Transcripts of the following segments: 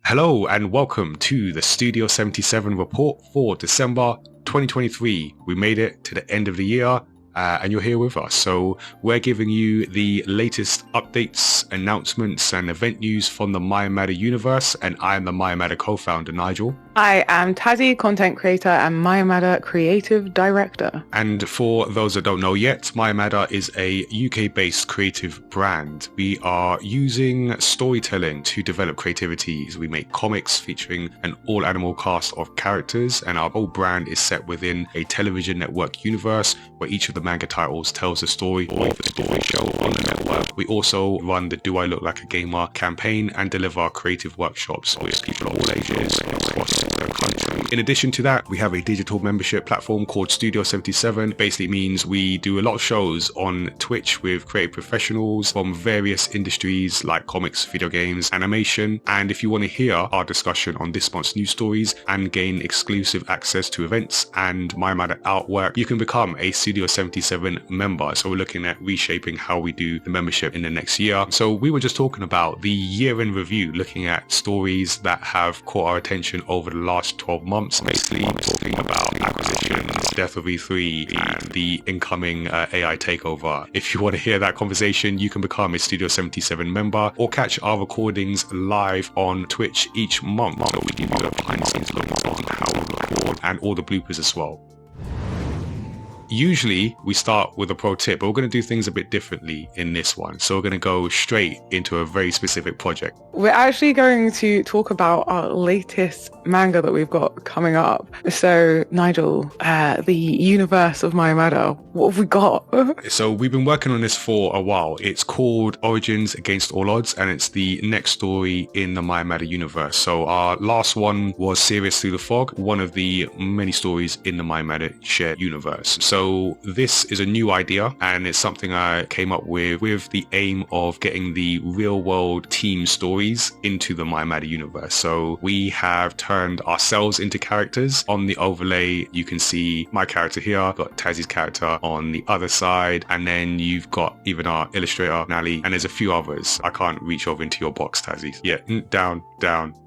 Hello and welcome to the Studio77 report for December 2023. We made it to the end of the year and you're here with us. So we're giving you the latest updates, announcements and event news from the MAYAMADA universe, and I'm the MAYAMADA co-founder, Nigel. I am Tazziii, content creator and MAYAMADA creative director. And for those that don't know yet, MAYAMADA is a UK-based creative brand. We are using storytelling to develop creativity as we make comics featuring an all-animal cast of characters, and our whole brand is set within a television network universe where each of the manga titles tells a story of the story show on the network. We also run the Do I Look Like a Gamer campaign and deliver creative workshops with people of all ages across the country. In addition to that, we have a digital membership platform called Studio77. Basically means we do a lot of shows on Twitch with creative professionals from various industries like comics, video games, animation. And if you want to hear our discussion on this month's news stories and gain exclusive access to events and MAYAMADA artwork, you can become a Studio77 member. So we're looking at reshaping how we do the membership in the next year. So we were just talking about the year-end review, looking at stories that have caught our attention over the last 12 months, basically talking about acquisitions, death of E3 and the incoming AI takeover. If you want to hear that conversation, you can become a Studio77 member or catch our recordings live on Twitch each month. So we give you a behind the scenes look on how we record and all the bloopers as well. Usually we start with a pro tip, but we're going to do things a bit differently in this one. So we're going to go straight into a very specific project. We're actually going to talk about our latest manga that we've got coming up. So Nigel, the universe of MAYAMADA, what have we got? So we've been working on this for a while. It's called Origins Against All Odds, and it's the next story in the MAYAMADA universe. So our last one was Serious Through the Fog, one of the many stories in the MAYAMADA shared universe. So this is a new idea, and it's something I came up with the aim of getting the real world team stories into the MAYAMADA universe. So we have turned ourselves into characters. On the overlay, you can see my character here, got Tazzii's character on the other side, and then you've got even our illustrator, Nally, and there's a few others. I can't reach over into your box, Tazziii. Yeah, down.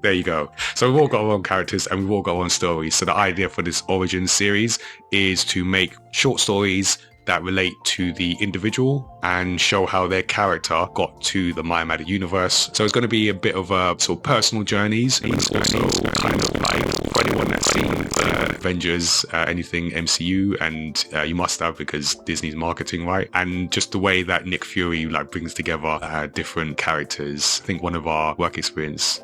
There you go. So we've all got our own characters and we've all got our own stories. So the idea for this Origins series is to make short stories that relate to the individual and show how their character got to the MAYAMADA universe. So it's going to be a bit of a sort of personal journeys, and also kind of like for anyone that's seen Avengers, anything MCU, and you must have because Disney's marketing, right? And just the way that Nick Fury like brings together different characters. I think one of our work experience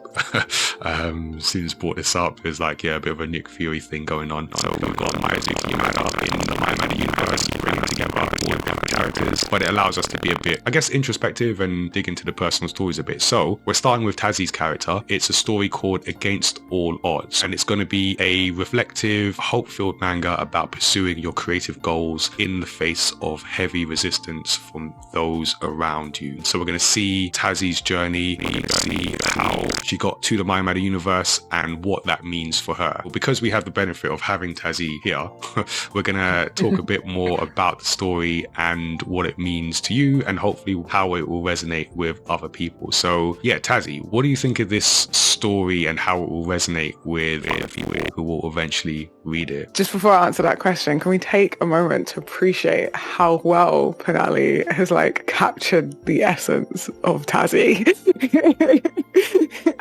students brought this up. There's like a bit of a Nick Fury thing going on. So we've got MAYAMADA in the MAYAMADA universe, bringing together all of different characters, but it allows us to be a bit, I guess, introspective and dig into the personal stories a bit. So we're starting with Tazzii's character. It's a story called Against All Odds, and it's going to be a reflective, hope-filled manga about pursuing your creative goals in the face of heavy resistance from those around you. So we're going to see Tazzii's journey. We're going to see how she got to the MAYAMADA universe and what that means for her. Well, because we have the benefit of having Tazziii here, we're going to talk a bit more about the story and what it means to you, and hopefully how it will resonate with other people. So yeah, Tazziii, what do you think of this story and how it will resonate with other people who will eventually read it? Just before I answer that question, can we take a moment to appreciate how well Penali has like captured the essence of Tazziii?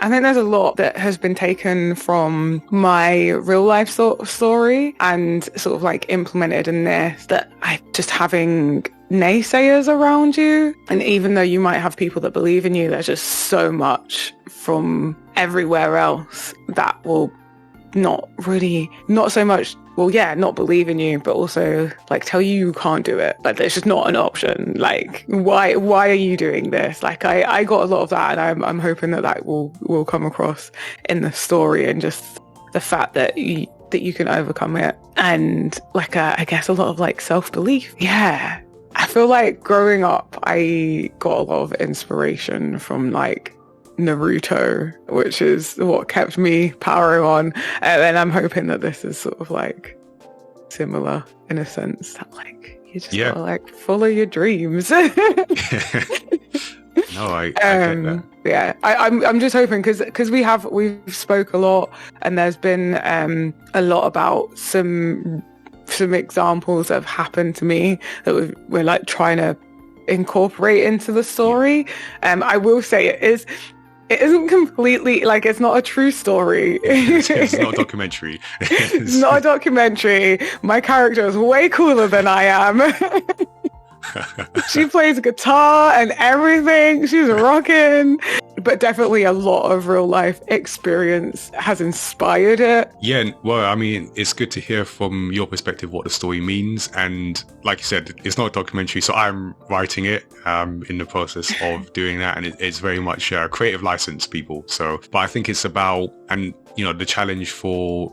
I think there's a lot that has been taken from my real life story and sort of like implemented in this, that I just having naysayers around you, and even though you might have people that believe in you, there's just so much from everywhere else that will not so much not believe in you, but also like tell you can't do it. Like it's just not an option. Like why are you doing this? Like I got a lot of that, and I'm hoping that will come across in the story, and just the fact that you can overcome it, and like I guess a lot of like self-belief. Yeah, I feel like growing up I got a lot of inspiration from like Naruto, which is what kept me powering on, and I'm hoping that this is sort of like similar in a sense, that like you just gotta like follow your dreams. No, I get that. Yeah, I'm just hoping because we've spoke a lot, and there's been a lot about some examples that have happened to me that we're like trying to incorporate into the story. I will say it isn't completely, like, it's not a true story. It's not a documentary. It's not a documentary. My character is way cooler than I am. She plays guitar and everything. She's rocking. But definitely a lot of real life experience has inspired it. Yeah, well, I mean, it's good to hear from your perspective what the story means. And like you said, it's not a documentary, so I'm writing it in the process of doing that. And it's very much a creative license, people. So, but I think it's about, and you know, the challenge for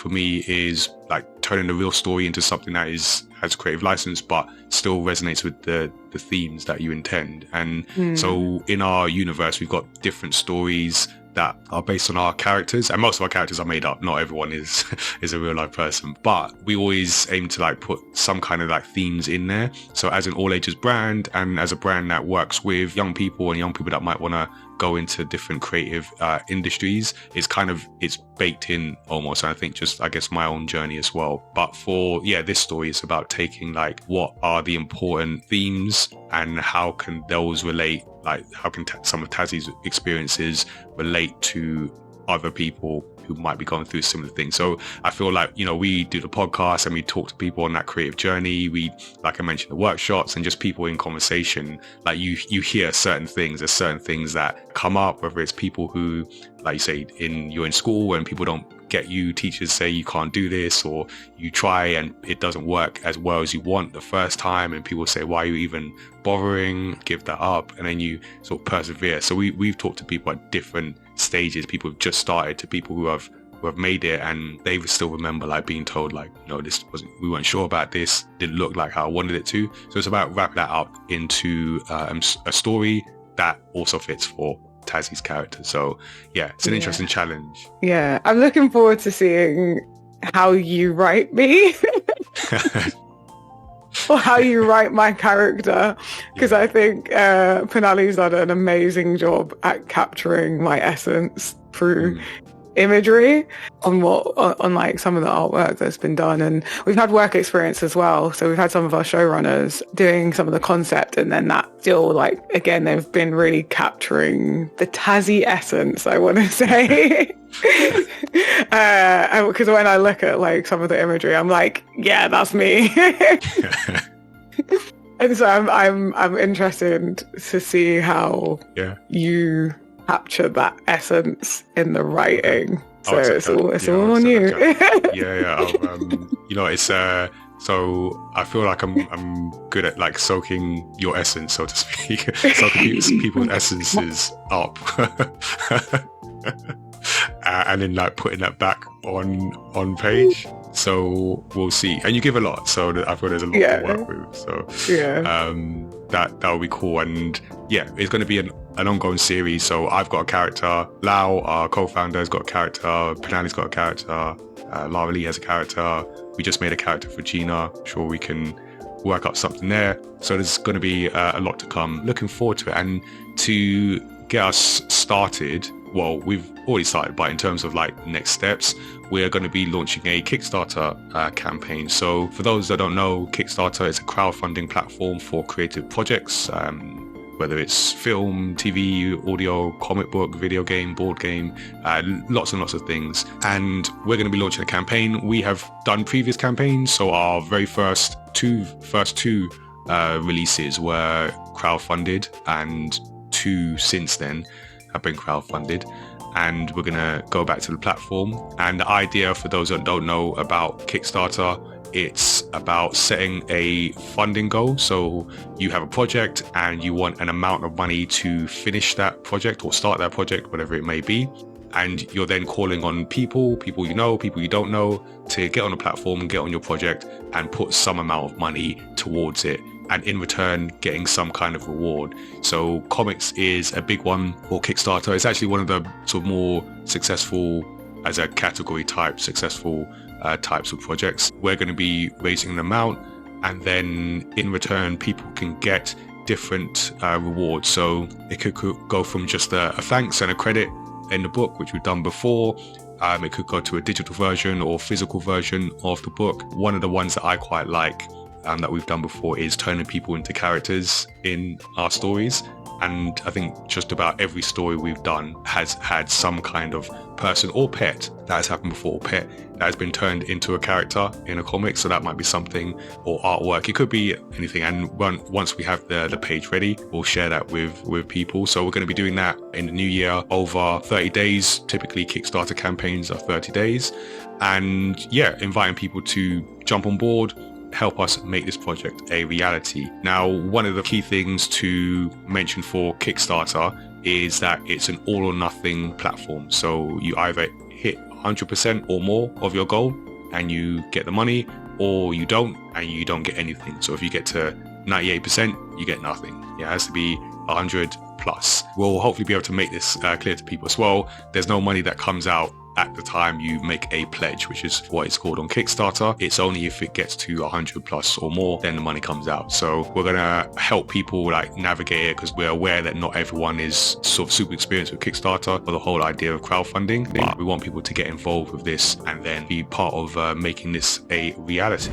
me is like turning the real story into something that has creative license, but still resonates with the themes that you intend. And so in our universe, we've got different stories that are based on our characters, and most of our characters are made up. Not everyone is a real life person, but we always aim to like put some kind of like themes in there. So as an all ages brand, and as a brand that works with young people and young people that might want to go into different creative industries, it's baked in almost. And I think just, I guess, my own journey as well. But for this story is about taking like what are the important themes and how can those relate, like how can some of Tazzii's experiences relate to other people who might be going through similar things. So I feel like, you know, we do the podcast and we talk to people on that creative journey. We, like I mentioned, the workshops and just people in conversation, like you hear certain things. There's certain things that come up, whether it's people who, like you say, you're in school and people don't get you, teachers say you can't do this, or you try and it doesn't work as well as you want the first time, and people say, why are you even bothering, give that up, and then you sort of persevere. So we've talked to people at different stages, people who've just started to people who have made it, and they still remember like being told like, no, we weren't sure about this, didn't look like how I wanted it to. So it's about wrapping that up into a story that also fits for Tazzii's character. So it's an interesting challenge. I'm looking forward to seeing how you write me or how you write my character, because I think Penali's done an amazing job at capturing my essence through imagery on like some of the artwork that's been done. And we've had work experience as well, so we've had some of our showrunners doing some of the concept, and then that still, like, again, they've been really capturing the Tazziii essence, I want to say. Because when I look at like some of the imagery, I'm like, yeah, that's me. And so I'm interested to see how you capture that essence in the writing. So it's all on you. You know, it's so I feel like I'm good at like soaking your essence, so to speak, soaking people's essences up, and then like putting that back on page. So we'll see. And you give a lot, so I feel there's a lot to work with. So that will be cool. And it's going to be an ongoing series. So I've got a character, Lau, our co-founder, has got a character, Penali's got a character, Lara Lee has a character. We just made a character for Gina. I'm sure we can work up something there. So there's going to be a lot to come. Looking forward to it. And to get us started, well, we've already started, but in terms of like next steps, we're going to be launching a Kickstarter campaign. So for those that don't know, Kickstarter is a crowdfunding platform for creative projects, whether it's film, TV, audio, comic book, video game, board game, lots and lots of things. And we're going to be launching a campaign. We have done previous campaigns, so our very first two releases were crowdfunded, and 2 since then have been crowdfunded, and we're gonna go back to the platform. And the idea, for those that don't know about Kickstarter, it's about setting a funding goal. So you have a project and you want an amount of money to finish that project or start that project, whatever it may be. And you're then calling on people you know, people you don't know, to get on the platform and get on your project and put some amount of money towards it, and in return getting some kind of reward. So comics is a big one for Kickstarter. It's actually one of the sort of more successful, as a category type, successful types of projects. We're going to be raising an amount, and then in return people can get different rewards. So it could go from just a thanks and a credit in the book, which we've done before. It could go to a digital version or physical version of the book. One of the ones that I quite like that we've done before is turning people into characters in our stories. And I think just about every story we've done has had some kind of person or pet that has happened before, pet that has been turned into a character in a comic. So that might be something, or artwork. It could be anything. And once we have the page ready, we'll share that with people. So we're going to be doing that in the new year over 30 days. Typically Kickstarter campaigns are 30 days. And yeah, inviting people to jump on board, help us make this project a reality. Now, one of the key things to mention for Kickstarter is that it's an all or nothing platform. So you either hit 100% or more of your goal and you get the money, or you don't and you don't get anything. So if you get to 98%, you get nothing. It has to be 100 plus. We'll hopefully be able to make this clear to people as well. There's no money that comes out at the time you make a pledge, which is what it's called on Kickstarter. It's only if it gets to 100 plus or more, then the money comes out. So we're going to help people like navigate it, because we're aware that not everyone is sort of super experienced with Kickstarter or the whole idea of crowdfunding. But we want people to get involved with this and then be part of making this a reality.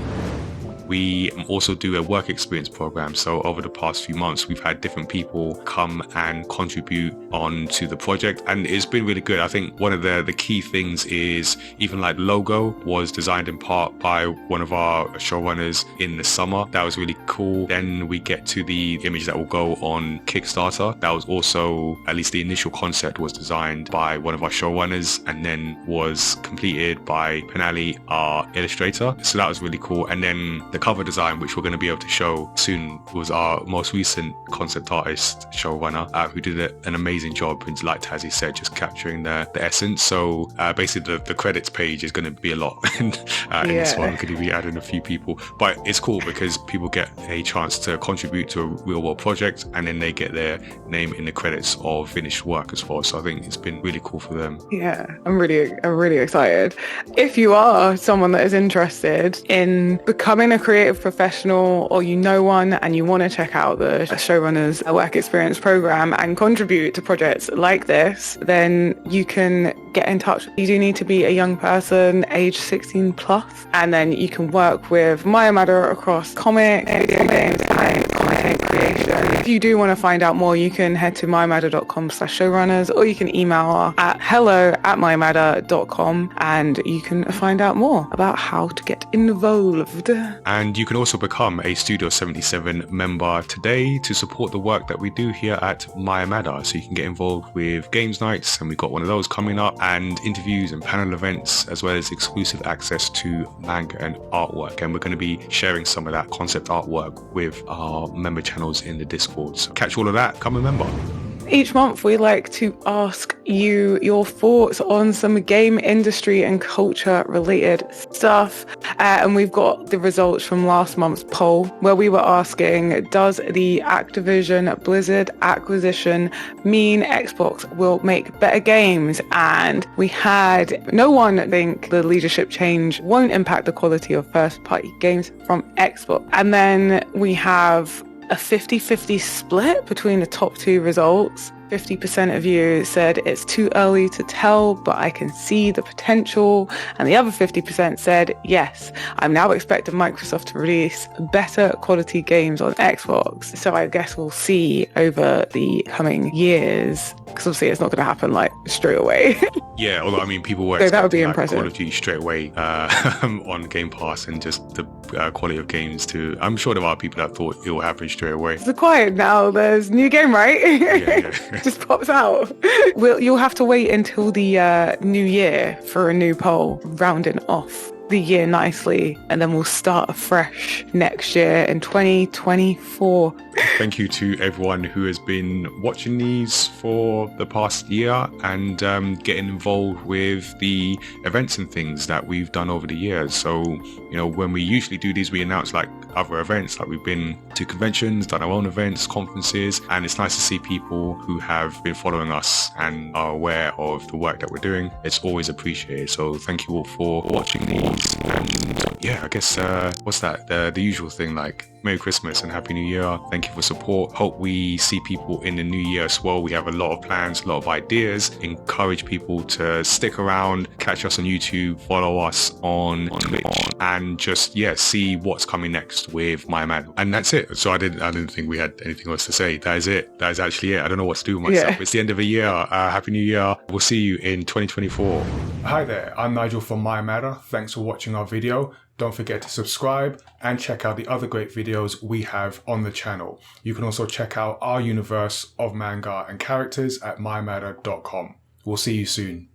We also do a work experience program. So over the past few months, we've had different people come and contribute on to the project, and it's been really good. I think one of the key things is even like logo was designed in part by one of our showrunners in the summer. That was really cool. Then we get to the image that will go on Kickstarter. That was also, at least the initial concept was designed by one of our showrunners and then was completed by Penali, our illustrator. So that was really cool. And then the cover design, which we're going to be able to show soon, was our most recent concept artist showrunner, who did an amazing job, and like Tazziii said, just capturing the essence. So basically the credits page is going to be a lot in this one. We're going to be adding a few people, but it's cool because people get a chance to contribute to a real world project, and then they get their name in the credits of finished work as well. So I think it's been really cool for them. Yeah, I'm really excited. If you are someone that is interested in becoming a creative professional, or you know one and you want to check out the showrunners work experience program and contribute to projects like this, then you can get in touch. You do need to be a young person, age 16 plus, and then you can work with MAYAMADA across comic, video games, and content creation. If you do want to find out more, you can head to mayamada.com/showrunners, or you can email her at hello@mayamada.com, and you can find out more about how to get involved. And you can also become a Studio77 member today to support the work that we do here at MAYAMADA. So you can get involved with games nights, and we've got one of those coming up, and interviews and panel events, as well as exclusive access to manga and artwork. And we're going to be sharing some of that concept artwork with our member channels in the Discord. So catch all of that, come a member. Each month we like to ask you your thoughts on some game industry and culture related stuff, and we've got the results from last month's poll where we were asking, does the Activision Blizzard acquisition mean Xbox will make better games? And we had no one think the leadership change won't impact the quality of first party games from Xbox. And then we have a 50-50 split between the top two results. 50% of you said it's too early to tell, but I can see the potential. And the other 50% said, yes, I'm now expecting Microsoft to release better quality games on Xbox. So I guess we'll see over the coming years, because obviously it's not going to happen like straight away. Yeah, although I mean, people were so that would be like impressive. Call of Duty straight away on Game Pass, and just the quality of games too. I'm sure there are people that thought it will happen straight away. It's quiet now. There's new game, right? Yeah. Just pops out. You'll have to wait until the new year for a new poll, rounding off the year nicely, and then we'll start afresh next year in 2024. Thank you to everyone who has been watching these for the past year and getting involved with the events and things that we've done over the years. So, you know, when we usually do these, we announce like other events, like we've been to conventions, done our own events, conferences, and it's nice to see people who have been following us and are aware of the work that we're doing. It's always appreciated. So thank you all for watching these. days. And yeah, I guess, what's that? The usual thing, like, Merry Christmas and Happy New Year. Thank you for support. Hope we see people in the new year as well. We have a lot of plans, a lot of ideas. Encourage people to stick around, catch us on YouTube, follow us on Twitch, and just, yeah, see what's coming next with MAYAMADA. And that's it. So I didn't think we had anything else to say. That is it. That is actually it. I don't know what to do with myself. Yeah. It's the end of the year. Happy New Year. We'll see you in 2024. Hi there, I'm Nigel from MAYAMADA. Thanks for watching our video. Don't forget to subscribe and check out the other great videos we have on the channel. You can also check out our universe of manga and characters at mayamada.com. We'll see you soon.